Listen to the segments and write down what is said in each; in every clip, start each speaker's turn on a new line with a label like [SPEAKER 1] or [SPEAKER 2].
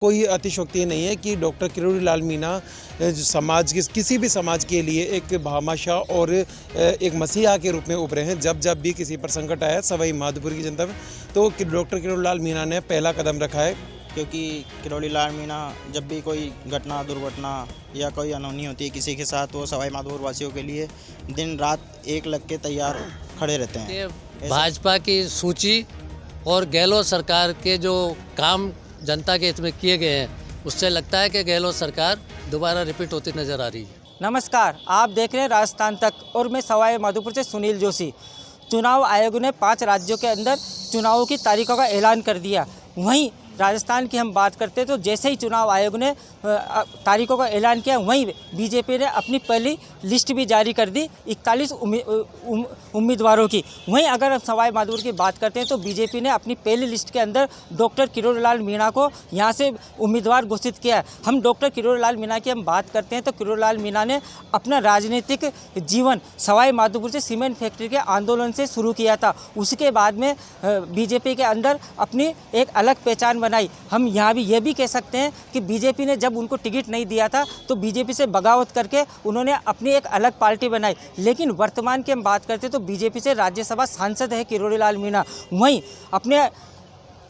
[SPEAKER 1] कोई अतिशयोक्ति नहीं है कि डॉक्टर किरोड़ी लाल मीणा जो समाज के किसी भी समाज के लिए एक भामाशाह और एक मसीहा के रूप में उभरे हैं। जब जब भी किसी पर संकट आया सवाई माधोपुर की जनता में, तो डॉक्टर किरोड़ी लाल मीणा ने पहला कदम रखा है।
[SPEAKER 2] क्योंकि किरोड़ी लाल मीणा जब भी कोई घटना दुर्घटना या कोई अनहोनी होती है किसी के साथ, तो सवाई माधोपुर वासियों के लिए दिन रात एक लग के तैयार खड़े रहते हैं।
[SPEAKER 3] भाजपा की सूची और गहलोत सरकार के जो काम जनता के हित में किए गए हैं, उससे लगता है कि गहलोत सरकार दोबारा रिपीट होती नजर आ रही है।
[SPEAKER 4] नमस्कार, आप देख रहे हैं राजस्थान तक और मैं सवाई माधोपुर से सुनील जोशी। चुनाव आयोग ने 5 राज्यों के अंदर चुनावों की तारीखों का ऐलान कर दिया। वहीं राजस्थान की हम बात करते हैं तो जैसे ही चुनाव आयोग ने तारीखों का ऐलान किया, वहीं बीजेपी ने अपनी पहली लिस्ट भी जारी कर दी 41 उम्मीदवारों की। वहीं अगर हम सवाई माधोपुर की बात करते हैं तो बीजेपी ने अपनी पहली लिस्ट के अंदर डॉक्टर किरोड़ी लाल मीणा को यहां से उम्मीदवार घोषित किया है। हम डॉक्टर किरोड़ी लाल मीणा की हम बात करते हैं तो किरोड़ी लाल मीणा ने अपना राजनीतिक जीवन सवाई माधोपुर से सीमेंट फैक्ट्री के आंदोलन से शुरू किया था। उसके बाद में बीजेपी के अंदर अपनी एक अलग पहचान बनाई। हम यहाँ भी ये भी कह सकते हैं कि बीजेपी ने जब उनको टिकट नहीं दिया था तो बीजेपी से बगावत करके उन्होंने अपनी एक अलग पार्टी बनाई। लेकिन वर्तमान की हम बात करते हैं तो बीजेपी से राज्यसभा सांसद है किरोड़ी लाल मीणा। वहीं अपने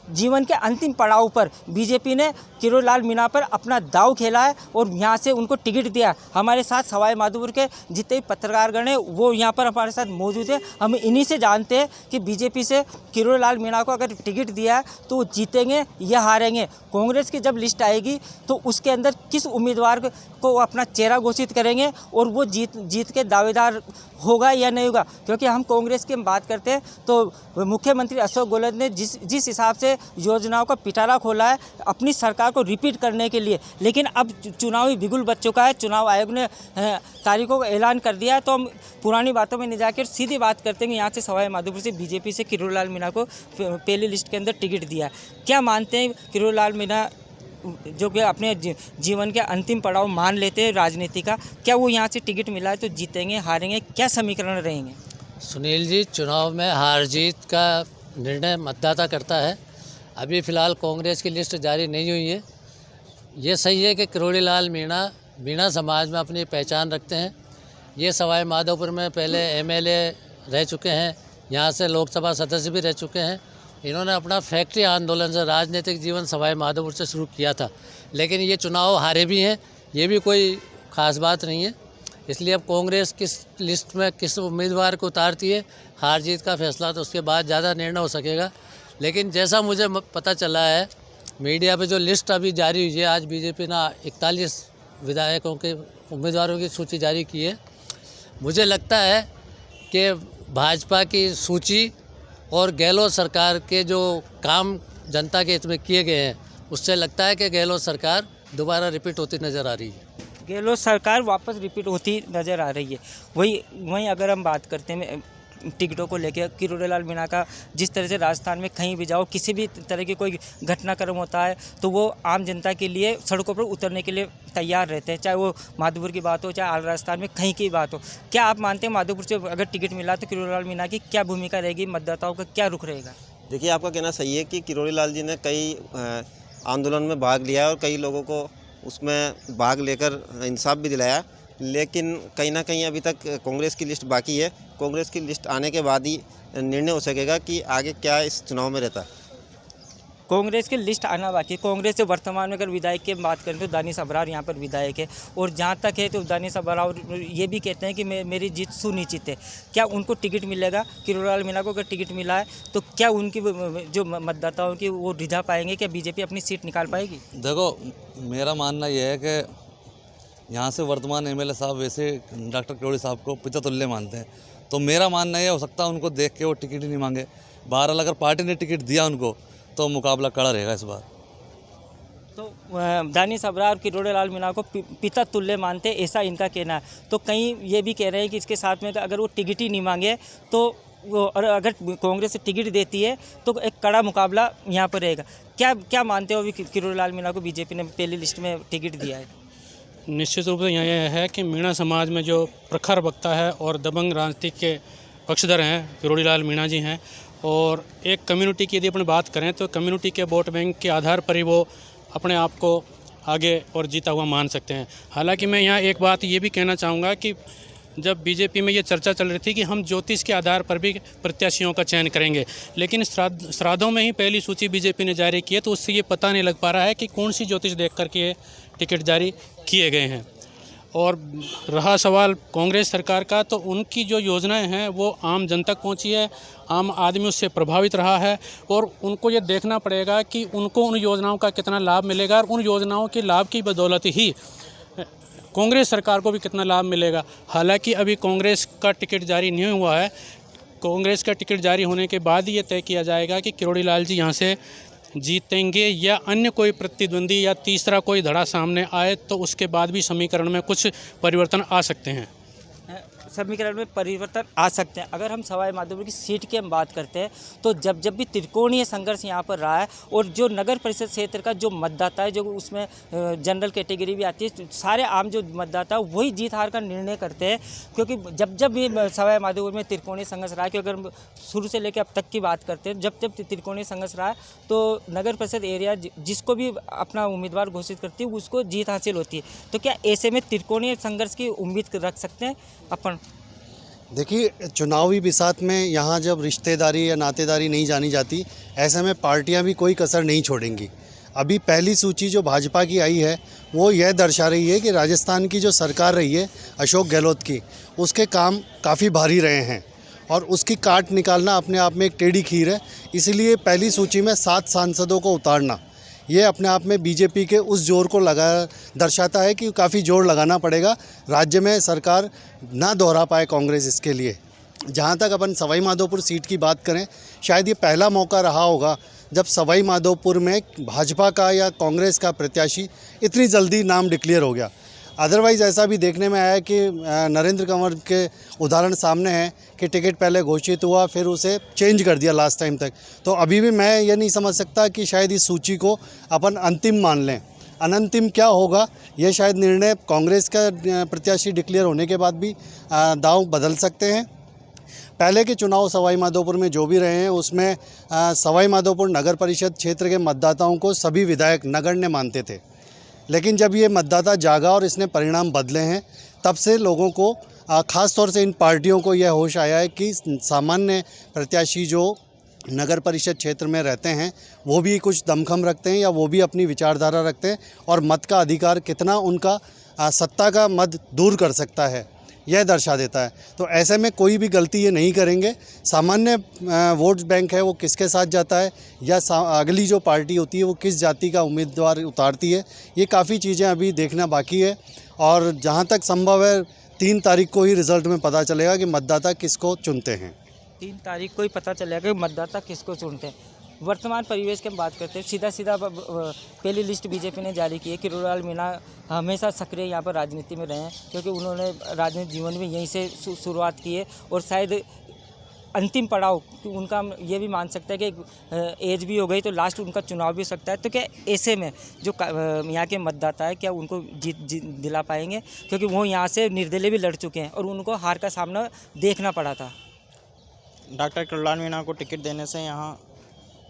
[SPEAKER 4] जीवन के अंतिम पड़ाव पर बीजेपी ने किरोड़ी लाल मीणा पर अपना दांव खेला है और यहाँ से उनको टिकट दिया। हमारे साथ सवाई माधोपुर के जितने भी पत्रकारगण हैं वो यहाँ पर हमारे साथ मौजूद है। हम इन्हीं से जानते हैं कि बीजेपी से किरोड़ी लाल मीणा को अगर टिकट दिया है तो वो जीतेंगे या हारेंगे। कांग्रेस की जब लिस्ट आएगी तो उसके अंदर किस उम्मीदवार को अपना चेहरा घोषित करेंगे और वो जीत के दावेदार होगा या नहीं होगा। क्योंकि हम कांग्रेस की हम बात करते हैं तो मुख्यमंत्री अशोक गहलोत ने जिस हिसाब से योजनाओं का पिटारा खोला है अपनी सरकार को रिपीट करने के लिए, लेकिन अब चुनावी बिगुल बच चुका है। चुनाव आयोग ने तारीखों का ऐलान कर दिया है। तो हम पुरानी बातों में नहीं जाकर सीधी बात करते हैं कि यहाँ से सवाई माधोपुर से बीजेपी से किरोड़ी लाल मीणा को पहली लिस्ट के अंदर टिकट दिया है। क्या मानते हैं किरोड़ी लाल मीणा जो कि अपने जीवन के अंतिम पड़ाव मान लेते हैं राजनीति का, क्या वो यहाँ से टिकट मिला है तो जीतेंगे हारेंगे, क्या समीकरण रहेंगे?
[SPEAKER 3] सुनील जी, चुनाव में हार जीत का निर्णय मतदाता करता है। अभी फ़िलहाल कांग्रेस की लिस्ट जारी नहीं हुई है। ये सही है कि किरोड़ी लाल मीणा समाज में अपनी पहचान रखते हैं। ये सवाई माधोपुर में पहले एमएलए रह चुके हैं, यहाँ से लोकसभा सदस्य भी रह चुके हैं। इन्होंने अपना फैक्ट्री आंदोलन से राजनीतिक जीवन सवाई माधोपुर से शुरू किया था, लेकिन ये चुनाव हारे भी हैं, ये भी कोई ख़ास बात नहीं है। इसलिए अब कांग्रेस किस लिस्ट में किस उम्मीदवार को उतारती है, हार जीत का फैसला तो उसके बाद ज़्यादा निर्णय हो सकेगा। लेकिन जैसा मुझे पता चला है मीडिया पे जो लिस्ट अभी जारी हुई है, आज बीजेपी ने 41 विधायकों के उम्मीदवारों की सूची जारी की है। मुझे लगता है कि भाजपा की सूची और गहलोत सरकार के जो काम जनता के हित में किए गए हैं, उससे लगता है कि गहलोत सरकार दोबारा रिपीट होती नज़र आ रही है।
[SPEAKER 4] गहलोत सरकार वापस रिपीट होती नज़र आ रही है। वहीं अगर हम बात करते हैं टिकटों को लेकर, किरोड़ी लाल मीणा का जिस तरह से राजस्थान में कहीं भी जाओ, किसी भी तरह की कोई घटनाक्रम होता है तो वो आम जनता के लिए सड़कों पर उतरने के लिए तैयार रहते हैं, चाहे वो माधोपुर की बात हो चाहे आल राजस्थान में कहीं की बात हो। क्या आप मानते हैं माधोपुर से अगर टिकट मिला तो किरोड़ी लाल मीणा की क्या भूमिका रहेगी, मतदाताओं का क्या रुख रहेगा?
[SPEAKER 5] देखिए, आपका कहना सही है कि किरोड़ी लाल जी ने कई आंदोलन में भाग लिया और कई लोगों को उसमें भाग लेकर इंसाफ भी दिलाया, लेकिन कहीं ना कहीं अभी तक कांग्रेस की लिस्ट बाकी है। कांग्रेस की लिस्ट आने के बाद ही निर्णय हो सकेगा कि आगे क्या इस चुनाव में रहता है।
[SPEAKER 4] कांग्रेस की लिस्ट आना बाकी है। कांग्रेस से वर्तमान में अगर विधायक की बात करें तो दानिश अबरार यहाँ पर विधायक है, और जहाँ तक है तो दानिश अबरार ये भी कहते हैं कि मेरी जीत सुनिश्चित है। क्या उनको टिकट मिलेगा? किरोड़ी लाल मीणा को अगर टिकट मिला है तो क्या उनकी जो मतदाताओं की वो रिझा पाएंगे? क्या बीजेपी अपनी सीट निकाल पाएगी?
[SPEAKER 6] देखो, मेरा मानना यह है कि यहाँ से वर्तमान एमएलए साहब वैसे डॉक्टर किरोड़ी साहब को पिता तुल्य मानते हैं, तो मेरा मानना यह हो सकता है उनको देख के वो टिकट ही नहीं मांगे। बहरहाल अगर पार्टी ने टिकट दिया उनको तो मुकाबला कड़ा रहेगा इस बार।
[SPEAKER 4] तो दानिश अबरार किरोड़ी लाल मीणा को पिता तुल्य मानते, ऐसा इनका कहना है। तो कहीं ये भी कह रहे हैं कि इसके साथ में अगर वो टिकट ही नहीं मांगे तो और अगर कांग्रेस से टिकट देती है तो एक कड़ा मुकाबला यहाँ पर रहेगा। क्या मानते हो अभी किरोड़ी लाल मीणा को बीजेपी ने पहली लिस्ट में टिकट दिया है?
[SPEAKER 7] निश्चित रूप से यहाँ यह है कि मीणा समाज में जो प्रखर वक्ता है और दबंग राजनीति के पक्षधर हैं किरोड़ी लाल मीणा जी हैं। और एक कम्युनिटी की यदि अपन बात करें तो कम्युनिटी के वोट बैंक के आधार पर ही वो अपने आप को आगे और जीता हुआ मान सकते हैं। हालांकि मैं यहाँ एक बात ये भी कहना चाहूँगा कि जब बीजेपी में ये चर्चा चल रही थी कि हम ज्योतिष के आधार पर भी प्रत्याशियों का चयन करेंगे, लेकिन श्राद्धों में ही पहली सूची बीजेपी ने जारी की है, तो उससे ये पता नहीं लग पा रहा है कि कौन सी ज्योतिष देख करके ये टिकट जारी किए गए हैं। और रहा सवाल कांग्रेस सरकार का, तो उनकी जो योजनाएं हैं वो आम जन तक पहुंची है, आम आदमी उससे प्रभावित रहा है और उनको ये देखना पड़ेगा कि उनको उन योजनाओं का कितना लाभ मिलेगा और उन योजनाओं के लाभ की बदौलत ही कांग्रेस सरकार को भी कितना लाभ मिलेगा। हालांकि अभी कांग्रेस का टिकट जारी नहीं हुआ है। कांग्रेस का टिकट जारी होने के बाद ही ये तय किया जाएगा कि किरोड़ी लाल जी यहाँ से जीतेंगे या अन्य कोई प्रतिद्वंदी या तीसरा कोई धड़ा सामने आए तो उसके बाद भी समीकरण में कुछ परिवर्तन आ सकते हैं।
[SPEAKER 4] समीकरण में परिवर्तन आ सकते हैं। अगर हम सवाई माधोपुर की सीट की हम बात करते हैं तो जब भी त्रिकोणीय संघर्ष यहाँ पर रहा है और जो नगर परिषद क्षेत्र का जो मतदाता है, जो उसमें जनरल कैटेगरी भी आती है, सारे आम जो मतदाता है वही जीत हार का निर्णय करते हैं। क्योंकि जब भी सवाई माधोपुर में त्रिकोणीय संघर्ष रहा है, क्योंकि अगर शुरू से लेकर अब तक की बात करते हैं, जब त्रिकोणीय संघर्ष रहा है तो नगर परिषद एरिया जिसको भी अपना उम्मीदवार घोषित करती है उसको जीत हासिल होती है। तो क्या ऐसे में त्रिकोणीय संघर्ष की उम्मीद रख सकते हैं अपन?
[SPEAKER 8] देखिए, चुनावी बिसात में यहाँ जब रिश्तेदारी या नातेदारी नहीं जानी जाती, ऐसे में पार्टियां भी कोई कसर नहीं छोड़ेंगी। अभी पहली सूची जो भाजपा की आई है वो यह दर्शा रही है कि राजस्थान की जो सरकार रही है अशोक गहलोत की, उसके काम काफ़ी भारी रहे हैं और उसकी काट निकालना अपने आप में एक टेढ़ी खीर है। इसीलिए पहली सूची में 7 सांसदों को उतारना ये अपने आप में बीजेपी के उस जोर को दर्शाता है कि काफ़ी जोर लगाना पड़ेगा, राज्य में सरकार ना दोहरा पाए कांग्रेस। इसके लिए जहाँ तक अपन सवाई माधोपुर सीट की बात करें, शायद ये पहला मौका रहा होगा जब सवाई माधोपुर में भाजपा का या कांग्रेस का प्रत्याशी इतनी जल्दी नाम डिक्लेयर हो गया। अदरवाइज़ ऐसा भी देखने में आया कि नरेंद्र कंवर के उदाहरण सामने हैं कि टिकट पहले घोषित हुआ फिर उसे चेंज कर दिया लास्ट टाइम तक। तो अभी भी मैं ये नहीं समझ सकता कि शायद इस सूची को अपन अंतिम मान लें। अनंतिम क्या होगा ये शायद निर्णय कांग्रेस का प्रत्याशी डिक्लेयर होने के बाद भी दांव बदल सकते हैं। पहले के चुनाव सवाई माधोपुर में जो भी रहे हैं उसमें सवाई माधोपुर नगर परिषद क्षेत्र के मतदाताओं को सभी विधायक नगण्य मानते थे, लेकिन जब ये मतदाता जागा और इसने परिणाम बदले हैं तब से लोगों को ख़ास तौर से इन पार्टियों को यह होश आया है कि सामान्य प्रत्याशी जो नगर परिषद क्षेत्र में रहते हैं वो भी कुछ दमखम रखते हैं या वो भी अपनी विचारधारा रखते हैं और मत का अधिकार कितना उनका सत्ता का मत दूर कर सकता है यह दर्शा देता है। तो ऐसे में कोई भी गलती ये नहीं करेंगे। सामान्य वोट बैंक है वो किसके साथ जाता है या अगली जो पार्टी होती है वो किस जाति का उम्मीदवार उतारती है, ये काफ़ी चीज़ें अभी देखना बाकी है। और जहाँ तक संभव है 3 तारीख को ही रिज़ल्ट में पता चलेगा कि मतदाता किसको चुनते हैं।
[SPEAKER 4] 3 तारीख को ही पता चलेगा कि मतदाता किसको चुनते हैं। वर्तमान परिवेश की हम बात करते हैं, सीधा पहली लिस्ट बीजेपी ने जारी की है। किरोड़ी लाल मीणा हमेशा सक्रिय यहाँ पर राजनीति में रहे हैं, क्योंकि उन्होंने राजनीतिक जीवन में यहीं से शुरुआत की है और शायद अंतिम पड़ाव उनका हम ये भी मान सकते हैं कि एज भी हो गई तो लास्ट उनका चुनाव भी हो सकता है। तो क्या ऐसे में जो यहाँ के मतदाता है क्या उनको जीत दिला पाएंगे, क्योंकि वो यहाँ से निर्दलीय भी लड़ चुके हैं और उनको हार का सामना देखना पड़ा था।
[SPEAKER 2] डॉक्टर किरोड़ी लाल मीणा को टिकट देने से यहाँ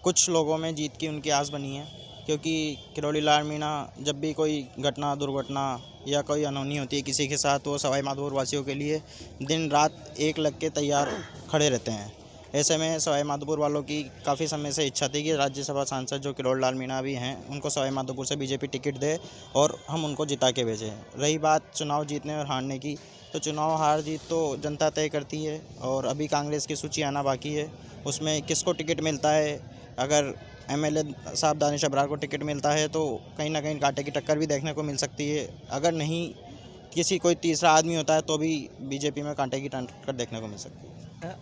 [SPEAKER 2] कुछ लोगों में जीत की उनकी आस बनी है, क्योंकि किरोड़ी लाल मीणा जब भी कोई घटना दुर्घटना या कोई अनहोनी होती है किसी के साथ, वो सवाई माधोपुर वासियों के लिए दिन रात एक लग के तैयार खड़े रहते हैं। ऐसे में सवाई माधोपुर वालों की काफ़ी समय से इच्छा थी कि राज्यसभा सांसद जो किरोड़ी लाल मीणा भी हैं उनको सवाई माधोपुर से बीजेपी टिकट दे और हम उनको जिता के भेजें। रही बात चुनाव जीतने और हारने की, तो चुनाव हार जीत तो जनता तय करती है और अभी कांग्रेस की सूची आना बाकी है, उसमें किसको टिकट मिलता है। अगर एमएलए साहब दानिश अबरार को टिकट मिलता है तो कहीं ना कहीं कांटे की टक्कर भी देखने को मिल सकती है। अगर नहीं किसी कोई तीसरा आदमी होता है तो भी बीजेपी में कांटे की टक्कर देखने को मिल सकती है।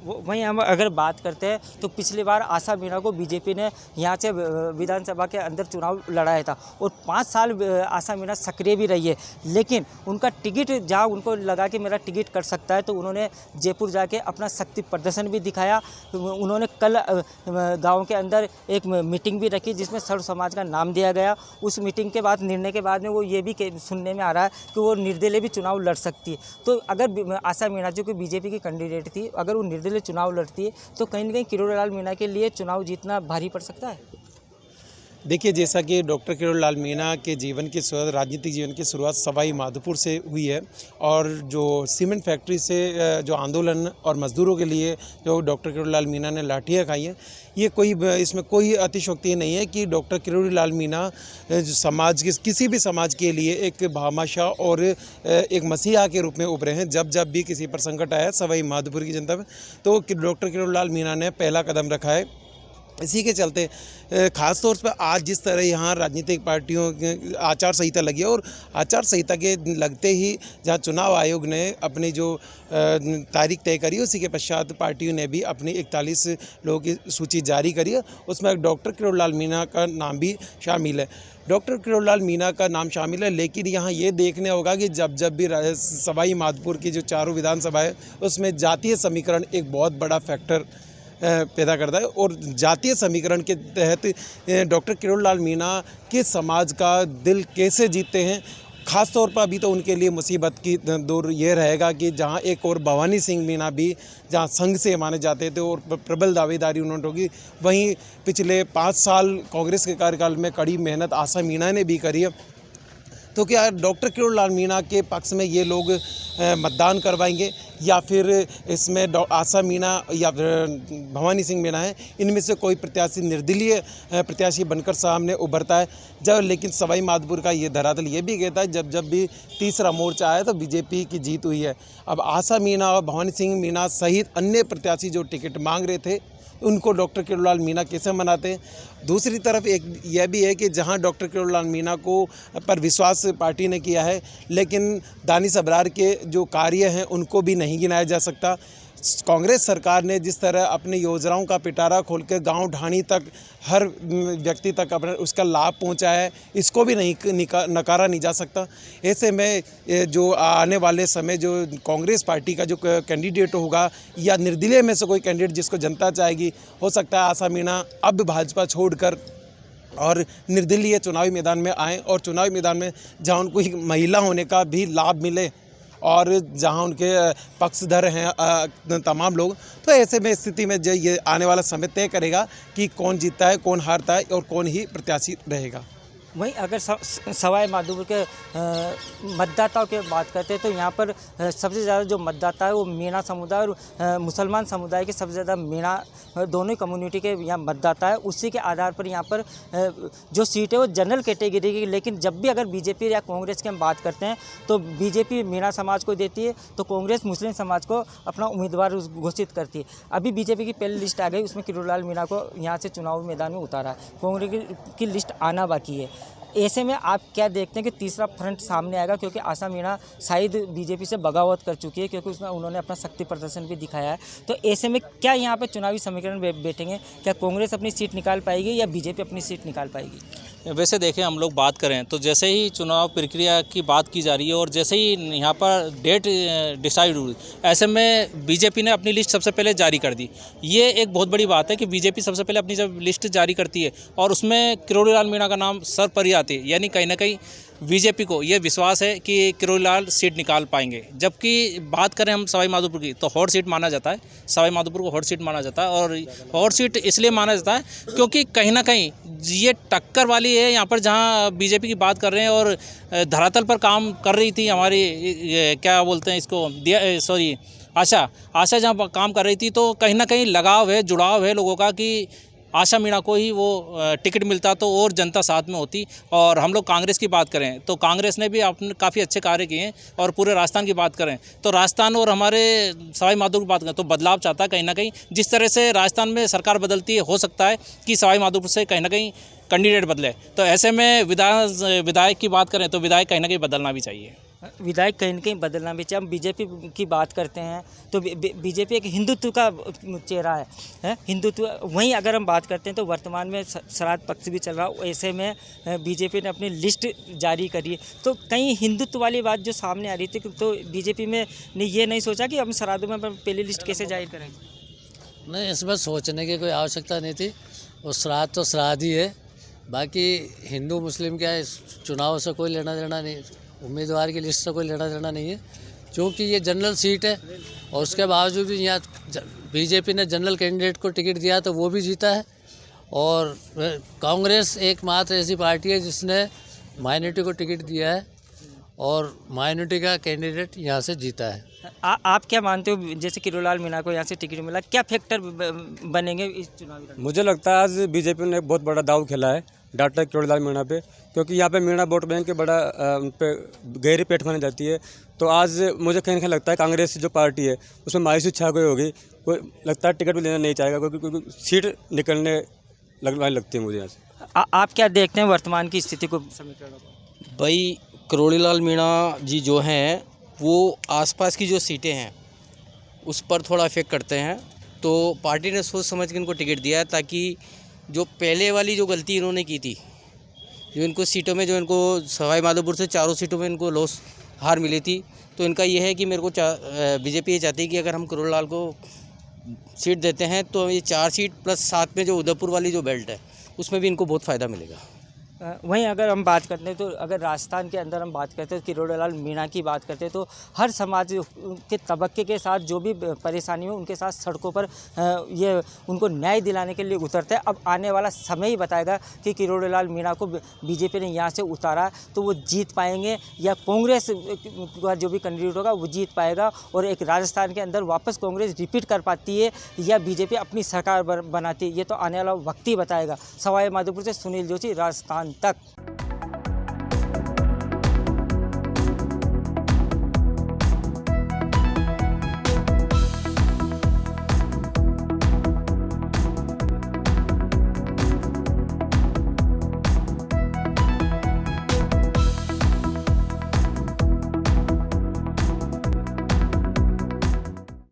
[SPEAKER 4] वहीं हम अगर बात करते हैं तो पिछली बार आशा मीणा को बीजेपी ने यहाँ से विधानसभा के अंदर चुनाव लड़ाया था और 5 साल आशा मीणा सक्रिय भी रही है, लेकिन उनका टिकट जहाँ उनको लगा कि मेरा टिकट कट सकता है तो उन्होंने जयपुर जाके अपना शक्ति प्रदर्शन भी दिखाया। उन्होंने कल गाँव के अंदर एक मीटिंग भी रखी जिसमें सर्व समाज का नाम दिया गया। उस मीटिंग के बाद निर्णय के बाद में वो ये भी सुनने में आ रहा है कि वो निर्दलीय भी चुनाव लड़ सकती है। तो अगर आशा मीणा जो कि बीजेपी की कैंडिडेट थी, अगर वो निर्दलीय चुनाव लड़ती है तो कहीं ना कहीं किरोड़ी लाल मीणा के लिए चुनाव जीतना भारी पड़ सकता है।
[SPEAKER 1] देखिए, जैसा कि डॉक्टर किरोड़ी लाल मीणा के जीवन की शुरुआत, राजनीतिक जीवन की शुरुआत सवाई माधोपुर से हुई है और जो सीमेंट फैक्ट्री से जो आंदोलन और मजदूरों के लिए जो डॉक्टर किरोड़ी लाल मीणा ने लाठियाँ खाई हैं, ये इसमें कोई अतिशयोक्ति नहीं है कि डॉक्टर किरोड़ी लाल मीणा जो समाज के किसी भी समाज के लिए एक भामाशाह और एक मसीहा के रूप में उभरे हैं। जब जब भी किसी पर संकट आया सवाई माधोपुर की जनता में, तो डॉक्टर किरोड़ी लाल मीणा ने पहला कदम रखा है। इसी के चलते ख़ास तौर पर आज जिस तरह यहाँ राजनीतिक पार्टियों की आचार संहिता लगी है और आचार संहिता के लगते ही जहाँ चुनाव आयोग ने अपनी जो तारीख तय करी है, उसी के पश्चात पार्टियों ने भी अपनी 41 लोगों की सूची जारी करी है। उसमें डॉक्टर किरोड़ी लाल मीणा का नाम भी शामिल है। डॉक्टर किरोड़ी लाल मीणा का नाम शामिल है, लेकिन यहाँ ये देखने होगा कि जब भी सवाई माधोपुर की जो चारों विधानसभा है, उसमें जातीय समीकरण एक बहुत बड़ा फैक्टर पैदा करता है और जातीय समीकरण के तहत डॉक्टर किरोड़ी लाल मीणा के समाज का दिल कैसे जीतते हैं। ख़ास तौर पर अभी तो उनके लिए मुसीबत की दौर ये रहेगा कि जहां एक और भवानी सिंह मीणा भी जहां संघ से माने जाते थे और प्रबल दावेदारी उन्होंने होगी, वहीं पिछले 5 साल कांग्रेस के कार्यकाल में कड़ी मेहनत आशा मीणा ने भी करी है। तो क्या डॉक्टर किरोड़ी लाल मीणा के पक्ष में ये लोग मतदान करवाएंगे या फिर इसमें आशा मीणा या भवानी सिंह मीणा है, इनमें से कोई प्रत्याशी निर्दलीय प्रत्याशी बनकर सामने उभरता है। लेकिन सवाई माधोपुर का ये धरातल ये भी कहता है जब भी तीसरा मोर्चा आया तो बीजेपी की जीत हुई है। अब आशा मीणा और भवानी सिंह मीणा सहित अन्य प्रत्याशी जो टिकट मांग रहे थे, उनको डॉक्टर किरोड़ी लाल मीणा कैसे मनाते हैं। दूसरी तरफ एक यह भी है कि जहां डॉक्टर किरोड़ी लाल मीणा को पर विश्वास पार्टी ने किया है, लेकिन दानिश अबरार के जो कार्य हैं उनको भी नहीं गिनाया जा सकता। कांग्रेस सरकार ने जिस तरह अपनी योजनाओं का पिटारा खोलकर गांव ढाणी तक हर व्यक्ति तक अपना उसका लाभ पहुंचाया है, इसको भी नकारा नहीं जा सकता। ऐसे में जो आने वाले समय जो कांग्रेस पार्टी का जो कैंडिडेट होगा या निर्दलीय में से कोई कैंडिडेट जिसको जनता चाहेगी, हो सकता है आशा मीणा अब भाजपा छोड़कर और निर्दलीय चुनावी मैदान में आएँ और चुनावी मैदान में जहाँ उनको एक महिला होने का भी लाभ मिले और जहां उनके पक्षधर हैं तमाम लोग, तो ऐसे में स्थिति में जो ये आने वाला समय तय करेगा कि कौन जीतता है, कौन हारता है और कौन ही प्रत्याशी रहेगा।
[SPEAKER 4] वहीं अगर सवाई माधोपुर के मतदाताओं की बात करते हैं तो यहाँ पर सबसे ज़्यादा जो मतदाता है वो मीणा समुदाय और मुसलमान समुदाय के सबसे ज़्यादा मीणा दोनों कम्युनिटी के यहाँ मतदाता है। उसी के आधार पर यहाँ पर जो सीट है वो जनरल कैटेगरी की, लेकिन जब भी अगर बीजेपी या कांग्रेस की हम बात करते हैं तो बीजेपी मीणा समाज को देती है तो कांग्रेस मुस्लिम समाज को अपना उम्मीदवार घोषित करती है। अभी बीजेपी की पहली लिस्ट आ गई, उसमें किरोड़ी लाल मीणा को यहाँ से चुनावी मैदान में उतारा है। कांग्रेस की लिस्ट आना बाकी है। ऐसे में आप क्या देखते हैं कि तीसरा फ्रंट सामने आएगा, क्योंकि आशा मीणा शायद बीजेपी से बगावत कर चुकी है, क्योंकि उसमें उन्होंने अपना शक्ति प्रदर्शन भी दिखाया है। तो ऐसे में क्या यहाँ पे चुनावी समीकरण बैठेंगे, क्या कांग्रेस अपनी सीट निकाल पाएगी या बीजेपी अपनी सीट निकाल पाएगी?
[SPEAKER 9] वैसे देखें, हम लोग बात करें तो जैसे ही चुनाव प्रक्रिया की बात की जा रही है और जैसे ही यहाँ पर डेट डिसाइड हुई, ऐसे में बीजेपी ने अपनी लिस्ट सबसे पहले जारी कर दी। ये एक बहुत बड़ी बात है कि बीजेपी सबसे पहले अपनी जब लिस्ट जारी करती है और उसमें किरोड़ी लाल मीणा का नाम सर पर ही आती है, यानी कहीं ना कहीं बीजेपी को ये विश्वास है कि किरोड़ी लाल सीट निकाल पाएंगे। जबकि बात करें हम सवाई माधोपुर की तो हॉट सीट माना जाता है, सवाई माधोपुर को हॉट सीट माना जाता है। और हॉट सीट इसलिए माना जाता है क्योंकि कहीं ना कहीं ये टक्कर वाली है यहाँ पर, जहाँ बीजेपी की बात कर रहे हैं और धरातल पर काम कर रही थी हमारी क्या बोलते हैं इसको, आशा जहाँ काम कर रही थी, तो कहीं ना कहीं लगाव है, जुड़ाव है लोगों का कि आशा मीणा को ही वो टिकट मिलता तो और जनता साथ में होती। और हम लोग कांग्रेस की बात करें तो कांग्रेस ने भी अपने काफ़ी अच्छे कार्य किए हैं। और पूरे राजस्थान की बात करें तो राजस्थान और हमारे सवाई माधोपुर की बात करें तो बदलाव चाहता है कहीं ना कहीं। जिस तरह से राजस्थान में सरकार बदलती है, हो सकता है कि सवाई माधोपुर से कहीं ना कहीं कैंडिडेट बदले। तो ऐसे में विधायक की बात करें तो विधायक कहीं ना कहीं बदलना भी चाहिए।
[SPEAKER 4] विधायक कहीं ना कहीं बदलना भी चाहिए। हम बीजेपी की बात करते हैं तो बीजेपी एक हिंदुत्व का चेहरा है हिंदुत्व। वहीं अगर हम बात करते हैं तो वर्तमान में श्राद्ध पक्ष भी चल रहा है, ऐसे में बीजेपी ने अपनी लिस्ट जारी करी है। तो कहीं हिंदुत्व वाली बात जो सामने आ रही थी, तो बीजेपी में ने ये नहीं सोचा कि हम श्राद्धों में पहली लिस्ट कैसे जारी करेंगे?
[SPEAKER 3] नहीं, इसमें सोचने की कोई आवश्यकता नहीं थी। वो श्राद्ध तो श्राद्ध ही है, बाकी हिंदू मुस्लिम क्या इस चुनाव से कोई लेना देना नहीं, उम्मीदवार की लिस्ट से कोई लेना देना नहीं है, क्योंकि ये जनरल सीट है। और उसके बावजूद भी यहाँ बीजेपी ने जनरल कैंडिडेट को टिकट दिया तो वो भी जीता है। और कांग्रेस एकमात्र ऐसी पार्टी है जिसने माइनॉरिटी को टिकट दिया है और माइनॉरिटी का कैंडिडेट यहाँ से जीता है।
[SPEAKER 4] आप क्या मानते हो, जैसे किरोड़ीलाल मीणा को यहाँ से टिकट मिला, क्या फैक्टर बनेंगे इस चुनावी रणनीति?
[SPEAKER 10] मुझे लगता है आज बीजेपी ने बहुत बड़ा दाव खेला है डॉक्टर किरोड़ीलाल मीणा पे, क्योंकि यहाँ पे मीणा वोट बैंक के बड़ा उन पे गहरी पेट मानी जाती है। तो आज मुझे कहीं ना लगता है कांग्रेस जो पार्टी है उसमें मायूसी छा गई होगी, कोई लगता है टिकट भी लेना नहीं चाहेगा, क्योंकि सीट निकलने लगती है मुझे यहाँ से।
[SPEAKER 4] आप क्या देखते हैं वर्तमान की स्थिति को समीकरण?
[SPEAKER 11] भाई किरोड़ीलाल मीणा जी जो हैं वो आसपास की जो सीटें हैं उस पर थोड़ा इफेक्ट करते हैं, तो पार्टी ने सोच समझ के इनको टिकट दिया है, ताकि जो पहले वाली जो गलती इन्होंने की थी, जो इनको सीटों में, जो इनको सवाई माधोपुर से 4 सीटों में इनको हार मिली थी, तो इनका ये है कि मेरे को बीजेपी ये चाहती है कि अगर हम किरोड़ीलाल को सीट देते हैं तो ये 4 सीट प्लस साथ में जो उदयपुर वाली जो बेल्ट है उसमें भी इनको बहुत फ़ायदा मिलेगा।
[SPEAKER 4] वहीं अगर हम बात करते हैं तो अगर राजस्थान के अंदर हम बात करते हैं, किरोड़ीलाल मीणा की बात करते हैं, तो हर समाज के तबके के साथ जो भी परेशानी हो उनके साथ सड़कों पर ये उनको न्याय दिलाने के लिए उतरते हैं। अब आने वाला समय ही बताएगा कि किरोड़ीलाल मीणा को बीजेपी ने यहाँ से उतारा तो वो जीत पाएंगे या कांग्रेस का जो भी कैंडिडेट होगा वो जीत पाएगा, और एक राजस्थान के अंदर वापस कांग्रेस रिपीट कर पाती है या बीजेपी अपनी सरकार बनाती है, ये तो आने वाला वक्त ही बताएगा। सवाई माधोपुर से सुनील जोशी, राजस्थान तक।